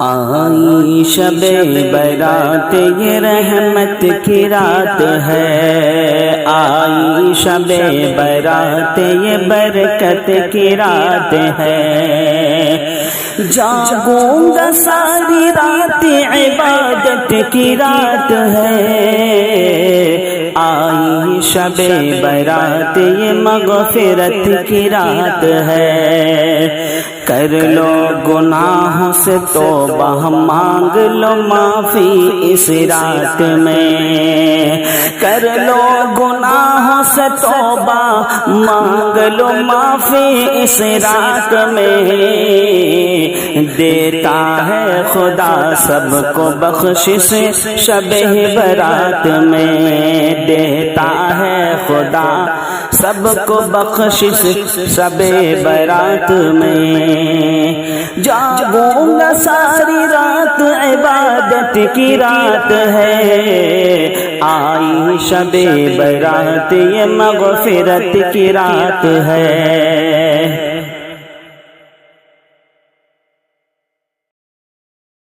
آئی شب برات یہ رحمت کی رات ہے، آئی شب برات یہ برکت کی رات ہے، جاگوں گا ساری رات عبادت کی رات ہے، آئی شب برات یہ مغفرت کی رات ہے، کر لو گناہوں سے توبہ مانگ لو معافی اس رات میں، کر لو گناہوں سے توبہ مانگ لو معافی اس رات میں، دیتا ہے خدا سب کو بخشش شب برات میں، دیتا ہے خدا سب کو بخشش شب برات میں، جاگوں گا ساری رات عبادت کی رات ہے، آئی شب برات یہ مغفرت کی رات ہے۔